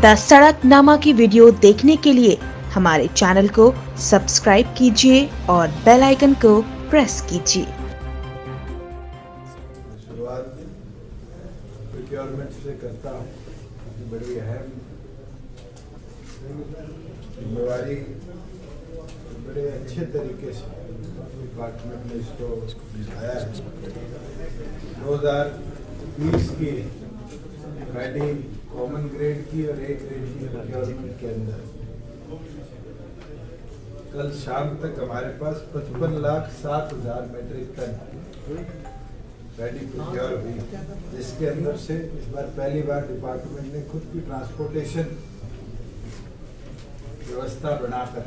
The सड़कनामा की video देखने के लिए हमारे चैनल को सब्सक्राइब कीजिए और बेल आइकन को प्रेस कीजिए। शुरुआत प्रोक्योरमेंट से करता हूँ। बड़ी अहम जिम्मेवारी बड़े अच्छे तरीके से डिपार्टमेंट ने इसको निभाया है। 2020 की पैडी कॉमन ग्रेड की और ए ग्रेड की प्रोक्योरमेंट के अंदर कल शाम तक हमारे पास 55,07,000 मेट्रिक टन पैडी प्रोक्योर हुई, जिसके अंदर से इस बार पहली बार डिपार्टमेंट ने खुद की ट्रांसपोर्टेशन व्यवस्था बनाकर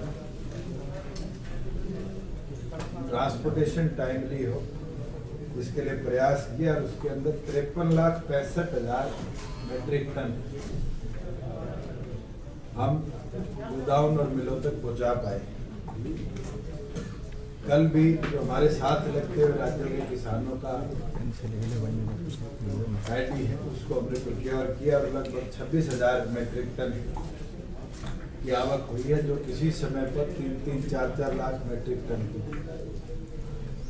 ट्रांसपोर्टेशन टाइमली हो, इसके लिए प्रयास किया और उसके अंदर 53,65,000 मेट्रिक टन हम गोदाम और मिलों तक पहुंचा पाए। कल भी जो हमारे साथ लगते हुए राज्यों के किसानों का पैडी है उसको हमने प्रोक्योर किया और लगभग 26,000 मेट्रिक टन की आवक हुई है, जो किसी समय पर 3-4 लाख मेट्रिक टन की।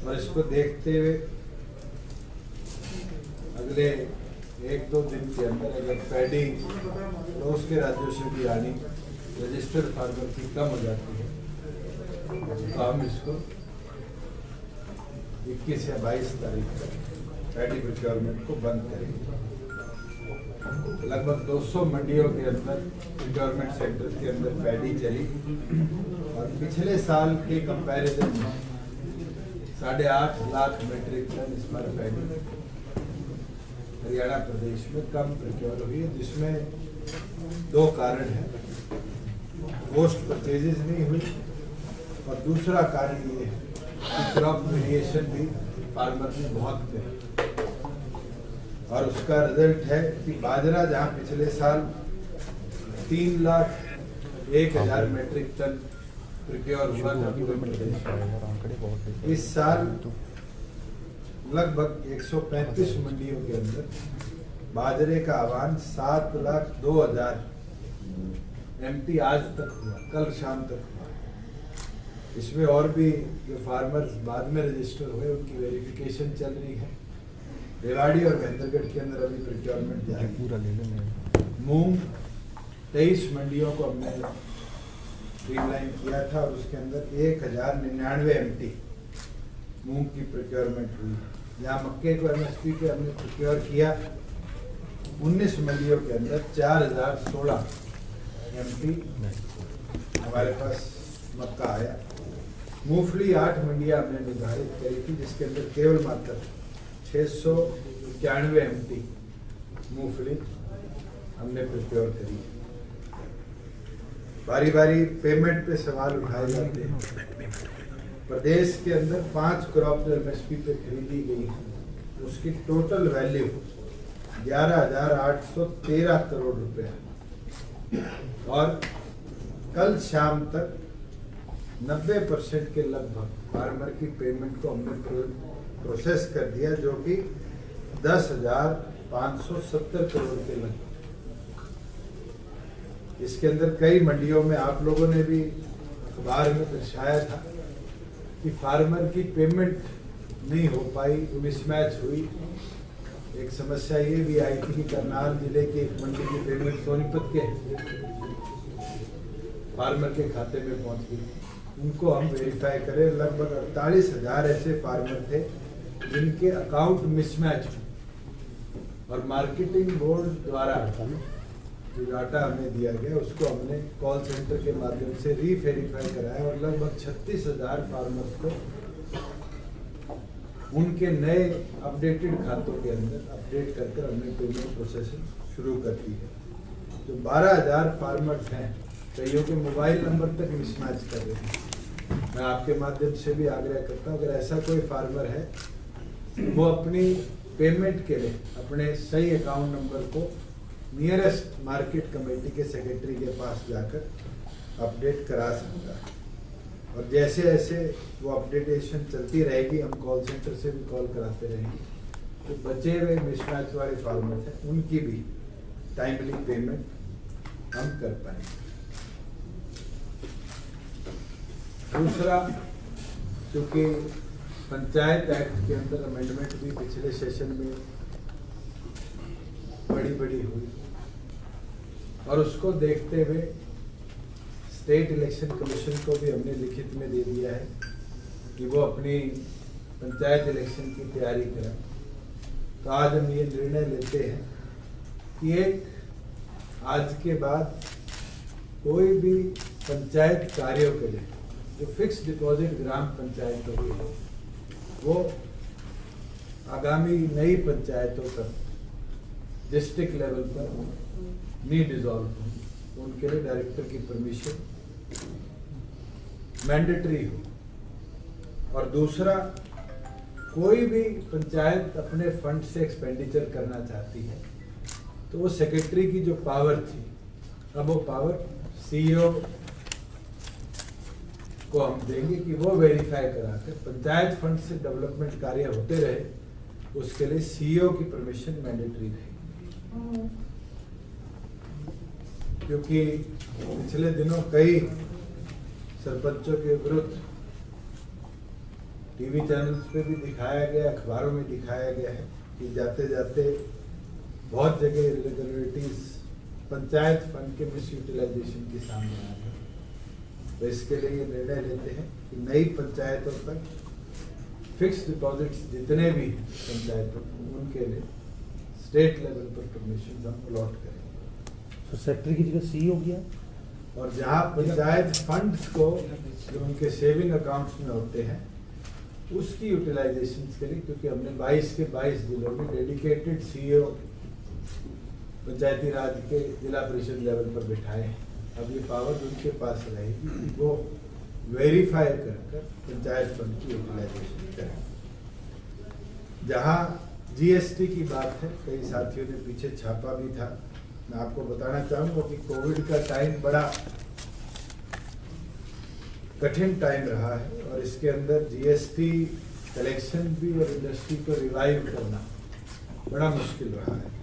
और इसको देखते हुए अगले 1-2 दिन के अंदर अगर पैडी पड़ोस के राज्यों से भी आनी रजिस्टर्ड फार्मर की कम हो जाती है तो हम इसको 21 या 22 तारीख तक पैडी प्रोक्योरमेंट को बंद करेंगे। लगभग 200 मंडियों के अंदर प्रोक्योरमेंट सेंटर के अंदर पैडी चली और पिछले साल के कंपैरिजन में 8.5 लाख मेट्रिक टन इस बार पैडी हरियाणा प्रदेश में कम प्रोक्योर हुई है, जिसमें 2 कारण हैं। पोस्ट परचेजेस नहीं हुई और दूसरा कारण ये है कि क्रॉप वेरिएशन भी फार्मर ने बहुत करी और उसका रिजल्ट है कि बाजरा जहां पिछले साल 3,01,000 मेट्रिक टन प्रोक्योर हुआ था पूरे प्रदेश, इस साल लगभग 135 मंडियों के अंदर बाजरे का आह्वान 7,02,000 एमटी आज तक हुआ, कल शाम तक हुआ। इसमें और भी जो फार्मर्स बाद में रजिस्टर हुए उनकी वेरिफिकेशन चल रही है। रेवाड़ी और महेंद्रगढ़ के अंदर अभी प्रोक्योरमेंट जारी पूरा ले लेंगे। मूंग 23 मंडियों को हमने स्ट्रीमलाइन किया था और उसके अंदर 1,099 एमटी मूंग की प्रोक्योरमेंट हुई। जहाँ मक्के को एमएसपी पे हमने प्रोक्योर किया 19 मंडियों के अंदर 4,016 एमटी हमारे पास मक्का आया। मूंगफली 8 मंडियाँ हमने निर्धारित करी थी, जिसके अंदर केवल मात्र 691 एमटी मूंगफली हमने प्रोक्योर करी। बारी बारी पेमेंट पे सवाल उठाए जाते हैं। प्रदेश के अंदर 5 क्रॉप जो एमएसपी पे खरीदी गई है उसकी टोटल वैल्यू 11,813 करोड़ रुपए और कल शाम तक 90% के लगभग फार्मर की पेमेंट को हमने प्रोसेस कर दिया, जो कि 10,570 करोड़ के लगभग। इसके अंदर कई मंडियों में आप लोगों ने भी अखबार में दर्शाया था कि फार्मर की पेमेंट नहीं हो पाई, मिसमैच हुई। एक समस्या ये भी आई थी कि करनाल जिले की एक मंडी की पेमेंट सोनीपत के फार्मर के खाते में पहुंच गई। उनको हम वेरीफाई करें, लगभग 48,000 ऐसे फार्मर थे जिनके अकाउंट मिसमैच और मार्केटिंग बोर्ड द्वारा जो डाटा हमें दिया गया उसको हमने कॉल सेंटर के माध्यम से रीवेरीफाई कराया और लगभग 36,000 फार्मर्स को उनके नए अपडेटेड खातों के अंदर अपडेट कर हमने पेमेंट प्रोसेसिंग शुरू कर दी है। जो 12,000 फार्मर्स हैं, कईयों के मोबाइल नंबर तक मिसमैच कर रहे हैं। मैं आपके माध्यम से भी आग्रह करता हूँ, अगर ऐसा कोई फार्मर है वो अपनी पेमेंट के लिए अपने सही अकाउंट नंबर को नियरेस्ट मार्केट कमेटी के सेक्रेटरी के पास जाकर अपडेट करा सकता है। और जैसे जैसे वो अपडेटेशन चलती रहेगी, हम कॉल सेंटर से भी कॉल कराते रहेंगे, तो बचे हुए मिसमैच वाले फार्मर्स हैं उनकी भी टाइमली पेमेंट हम कर पाएंगे। दूसरा, क्योंकि पंचायत एक्ट के अंदर अमेंडमेंट भी पिछले सेशन में बड़ी हुई और उसको देखते हुए स्टेट इलेक्शन कमीशन को भी हमने लिखित में दे दिया है कि वो अपनी पंचायत इलेक्शन की तैयारी करें। तो आज हम ये निर्णय लेते हैं कि एक आज के बाद कोई भी पंचायत कार्यों के लिए जो फिक्स डिपॉजिट ग्राम पंचायतों की वो आगामी नई पंचायतों तक डिस्ट्रिक्ट लेवल पर नहीं डिसॉल्व हो, उनके लिए डायरेक्टर की परमिशन मैंडेटरी हो। और दूसरा, कोई भी पंचायत अपने फंड से एक्सपेंडिचर करना चाहती है तो वो सेक्रेटरी की जो पावर थी, अब वो पावर सीईओ को हम देंगे कि वो वेरीफाई कराकर पंचायत फंड से डेवलपमेंट कार्य होते रहे, उसके लिए सीईओ की परमिशन मैंडेटरी रहेगी। क्योंकि पिछले दिनों कई सरपंचों के विरुद्ध टीवी चैनल्स पे भी दिखाया गया, अखबारों में दिखाया गया है कि जाते जाते बहुत जगह इरेगुलरिटीज पंचायत फंड के मिस यूटिलाइजेशन के सामने आ रहे हैं। तो इसके लिए ये निर्णय लेते हैं कि नई पंचायतों तक फिक्स डिपॉजिट्स जितने भी पंचायतों उनके लिए स्टेट लेवल पर परमिशन हम अलॉट करेंगे। तो सेक्रेटरी की जगह सीईओ किया और जहाँ पंचायत फंड्स को जो उनके सेविंग अकाउंट्स में होते हैं उसकी यूटिलाइजेशन के लिए, क्योंकि हमने 22 के 22 जिलों में डेडिकेटेड सीईओ पंचायती राज के जिला परिषद लेवल पर बिठाए हैं। अब ये पावर उनके पास रहेगी कि वो वेरीफाई कर पंचायत फंड की यूटिलाइजेशन करें। जहाँ जीएसटी की बात है, कई साथियों ने पीछे छापा भी था। मैं आपको बताना चाहूँगा कि कोविड का टाइम बड़ा कठिन टाइम रहा है और इसके अंदर जीएसटी कलेक्शन भी और इंडस्ट्री को रिवाइव करना बड़ा मुश्किल रहा है।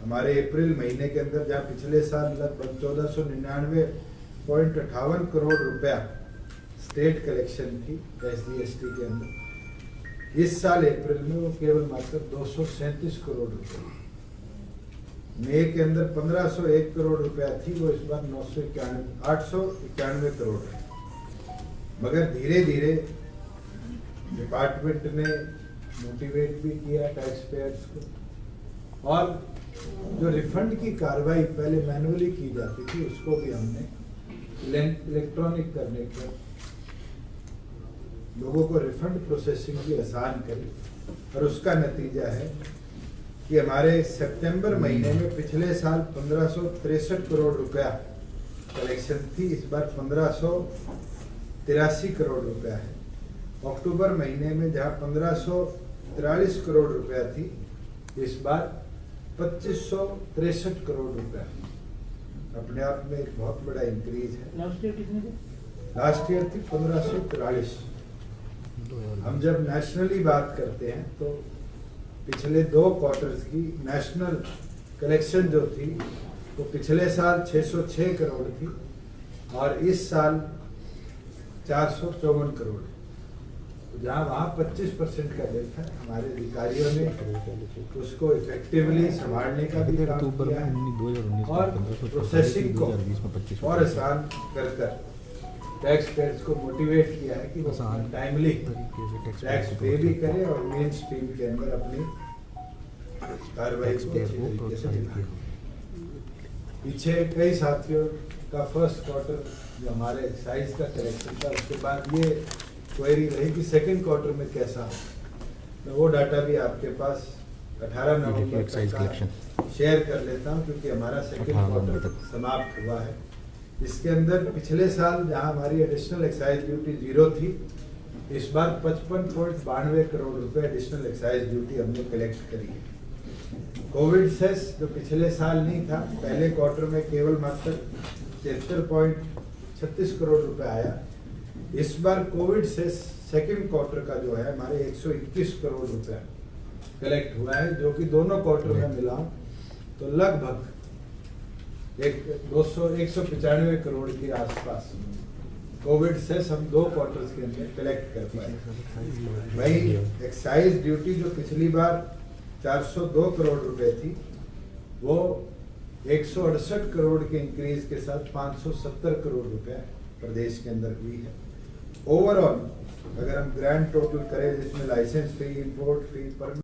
हमारे अप्रैल महीने के अंदर जहाँ पिछले साल लगभग 1499.58 करोड़ रुपया स्टेट कलेक्शन थी एसजीएसटी के अंदर, इस साल अप्रैल में वो केवल मात्र 237 करोड़ रुपये। मई के अंदर 1501 करोड़ रुपया थी, वो इस बार 891 करोड़ है। मगर धीरे धीरे डिपार्टमेंट ने मोटिवेट भी किया टैक्स पेयर्स को और जो रिफंड की कार्रवाई पहले मैनुअली की जाती थी उसको भी हमने इलेक्ट्रॉनिक करने का लोगों को रिफंड प्रोसेसिंग की आसान करी और उसका नतीजा है कि हमारे सितंबर महीने में पिछले साल 1563 करोड़ रुपया कलेक्शन थी, इस बार 1583 करोड़ रुपया है। अक्टूबर महीने में जहां 1543 करोड़ रुपया थी, इस बार 2563 करोड़ रुपया। अपने आप में एक बहुत बड़ा इंक्रीज है। लास्ट ईयर कितने थे? लास्ट ईयर थी 1543। हम जब नेशनली बात करते हैं तो पिछले 2 क्वार्टर्स की नेशनल कलेक्शन जो थी वो पिछले साल 606 करोड़ थी और इस साल 454 करोड़। तो जहाँ वहाँ 25% का डेट है, हमारे अधिकारियों ने उसको इफेक्टिवली संभालने का भी काम किया है और प्रोसेसिंग को और आसान कर टैक्स पेयर्स को मोटिवेट किया है कि वो टाइमली टैक्स पे भी करें और मेन स्ट्रीम के अंदर अपनी कार्रवाई को अच्छी तरीके से दिखाएं। पीछे कई साथियों का फर्स्ट क्वार्टर जो हमारे एक्साइज का कलेक्शन था, उसके बाद ये क्वेरी रही कि सेकंड क्वार्टर में कैसा हो। मैं वो डाटा भी आपके पास 18 नवंबर तक शेयर कर लेता हूँ क्योंकि हमारा सेकंड क्वार्टर समाप्त हुआ है। इसके अंदर पिछले साल जहां हमारी एडिशनल एक्साइज ड्यूटी 0 थी, इस बार 55.92 करोड़ रुपए एडिशनल एक्साइज ड्यूटी हमने कलेक्ट करी है। कोविड सेस जो पिछले साल नहीं था, पहले क्वार्टर में केवल मात्र 73.36 करोड़ रुपए आया। इस बार कोविड सेस सेकंड क्वार्टर का जो है हमारे 121 करोड़ रुपए कलेक्ट हुआ है, जो कि दोनों क्वार्टर में मिलाऊं तो लगभग 195 करोड़ के आसपास कोविड से हम 2 क्वार्टर्स के अंदर कलेक्ट कर पाए। वही एक्साइज ड्यूटी जो पिछली बार 402 करोड़ रुपए थी, वो 168 करोड़ के इंक्रीज के साथ 570 करोड़ रुपए प्रदेश के अंदर हुई है। ओवरऑल अगर हम ग्रैंड टोटल करें, जिसमें लाइसेंस फी, इंपोर्ट फी, परमिट